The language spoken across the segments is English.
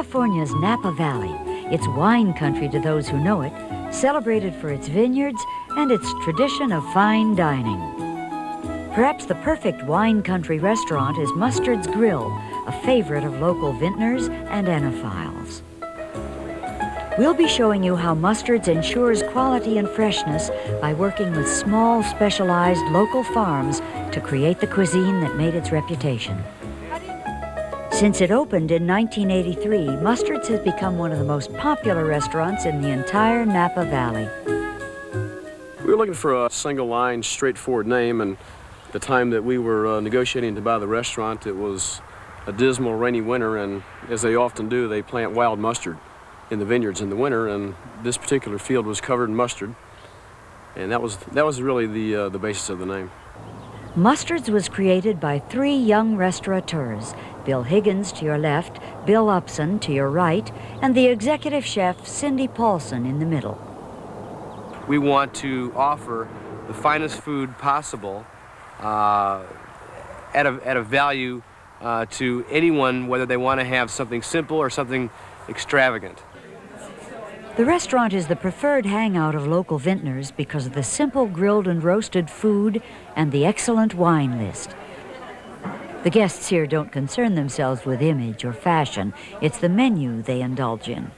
California's Napa Valley. It's wine country to those who know it, celebrated for its vineyards and its tradition of fine dining. Perhaps the perfect wine country restaurant is Mustard's Grill, a favorite of local vintners and enophiles. We'll be showing you how Mustard's ensures quality and freshness by working with small, specialized local farms to create the cuisine that made its reputation. Since it opened in 1983, Mustard's has become one of the most popular restaurants in the entire Napa Valley. We were looking for a single-line, straightforward name, and the time that we were negotiating to buy the restaurant, it was a dismal, rainy winter, and as they often do, they plant wild mustard in the vineyards in the winter, and this particular field was covered in mustard, and that was really the basis of the name. Mustard's was created by three young restaurateurs, Bill Higgins to your left, Bill Upson to your right, and the executive chef, Cindy Paulson, in the middle. We want to offer the finest food possible at a value to anyone, whether they want to have something simple or something extravagant. The restaurant is the preferred hangout of local vintners because of the simple grilled and roasted food and the excellent wine list. The guests here don't concern themselves with image or fashion. It's the menu they indulge in.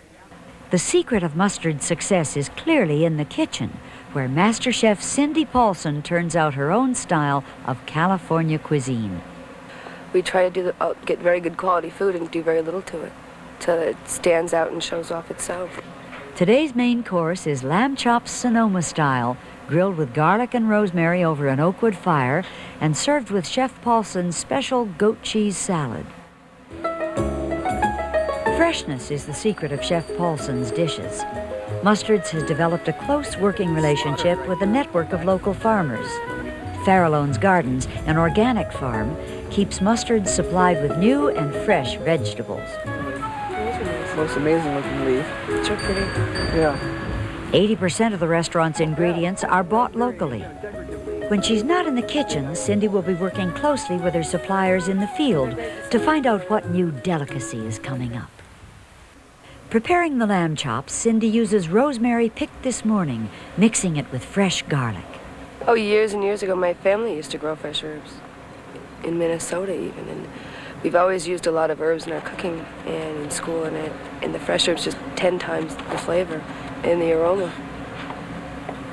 The secret of Mustard's success is clearly in the kitchen, where Master Chef Cindy Paulson turns out her own style of California cuisine. We try to get very good quality food and do very little to it, till it stands out and shows off itself. Today's main course is lamb chops Sonoma style, grilled with garlic and rosemary over an oak wood fire and served with Chef Paulson's special goat cheese salad. Freshness is the secret of Chef Paulson's dishes. Mustard's has developed a close working relationship with a network of local farmers. Farallone's Gardens, an organic farm, keeps Mustard's supplied with new and fresh vegetables. Most amazing looking leaf. It's so pretty. Yeah. 80% of the restaurant's ingredients are bought locally. When she's not in the kitchen, Cindy will be working closely with her suppliers in the field to find out what new delicacy is coming up. Preparing the lamb chops, Cindy uses rosemary picked this morning, mixing it with fresh garlic. Oh, years and years ago, my family used to grow fresh herbs. In Minnesota even, and we've always used a lot of herbs in our cooking and in school, and the fresh herbs just 10 times the flavor and the aroma.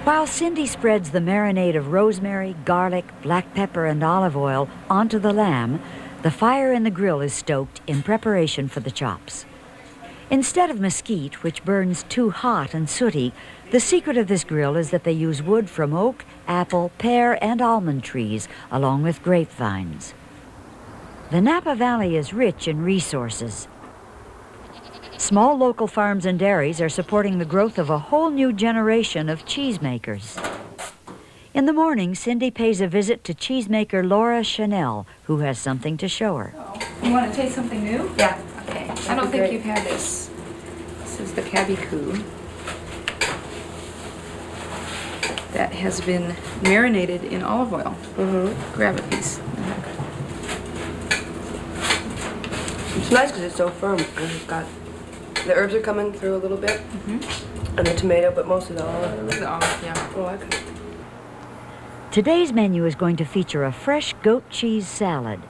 While Cindy spreads the marinade of rosemary, garlic, black pepper, and olive oil onto the lamb, the fire in the grill is stoked in preparation for the chops. Instead of mesquite, which burns too hot and sooty, the secret of this grill is that they use wood from oak, apple, pear, and almond trees, along with grapevines. The Napa Valley is rich in resources. Small local farms and dairies are supporting the growth of a whole new generation of cheesemakers. In the morning, Cindy pays a visit to cheesemaker Laura Chanel, who has something to show her. You want to taste something new? Yeah. Okay. I don't think you've had this. This is the cabbie coup. That has been marinated in olive oil. Mm-hmm. Grab a piece. It's nice because it's so firm. And it's got the herbs are coming through a little bit, and the tomato, but most of the olive. The olive, yeah. Oh, I like it. Today's menu is going to feature a fresh goat cheese salad.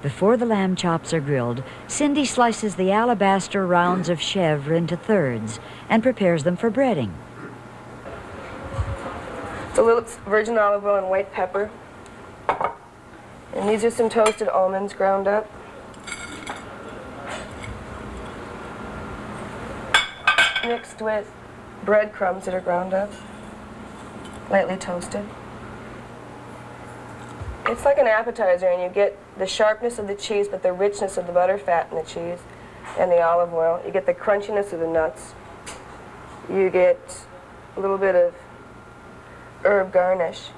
Before the lamb chops are grilled, Cindy slices the alabaster rounds of chèvre into thirds and prepares them for breading. It's a little virgin olive oil and white pepper. And these are some toasted almonds ground up. Mixed with breadcrumbs that are ground up, lightly toasted. It's like an appetizer, and you get the sharpness of the cheese, but the richness of the butter fat in the cheese and the olive oil. You get the crunchiness of the nuts. You get a little bit of herb garnish.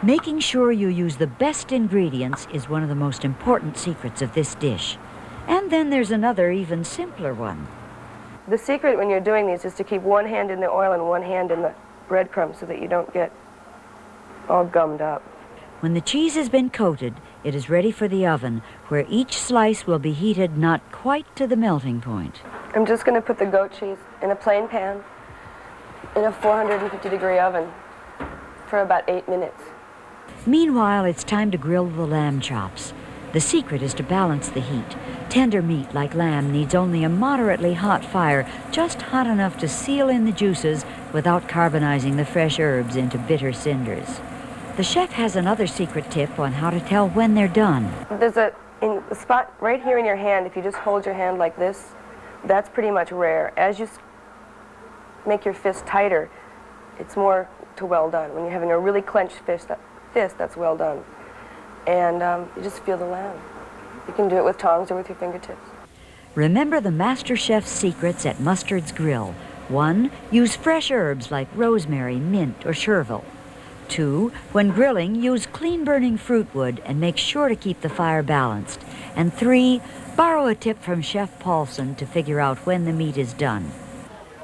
Making sure you use the best ingredients is one of the most important secrets of this dish. And then there's another, even simpler one. The secret when you're doing these is to keep one hand in the oil and one hand in the breadcrumbs so that you don't get all gummed up. When the cheese has been coated, it is ready for the oven, where each slice will be heated not quite to the melting point. I'm just going to put the goat cheese in a plain pan in a 450-degree oven for about 8 minutes. Meanwhile, it's time to grill the lamb chops. The secret is to balance the heat. Tender meat like lamb needs only a moderately hot fire, just hot enough to seal in the juices without carbonizing the fresh herbs into bitter cinders. The chef has another secret tip on how to tell when they're done. There's a spot right here in your hand. If you just hold your hand like this, that's pretty much rare. As you make your fist tighter, it's more to well done. When you're having a really clenched fist, that's well done. And you just feel the lamb. You can do it with tongs or with your fingertips. Remember the Masterchef Secrets at Mustard's Grill. 1. Use fresh herbs like rosemary, mint, or chervil. 2. When grilling, use clean-burning fruit wood and make sure to keep the fire balanced. And 3. Borrow a tip from Chef Paulson to figure out when the meat is done.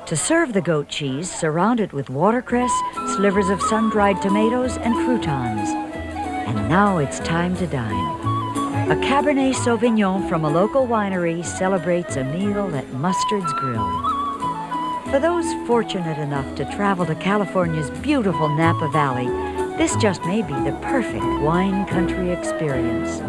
To serve the goat cheese, surround it with watercress, slivers of sun-dried tomatoes, and croutons. And now it's time to dine. A Cabernet Sauvignon from a local winery celebrates a meal at Mustard's Grill. For those fortunate enough to travel to California's beautiful Napa Valley, this just may be the perfect wine country experience.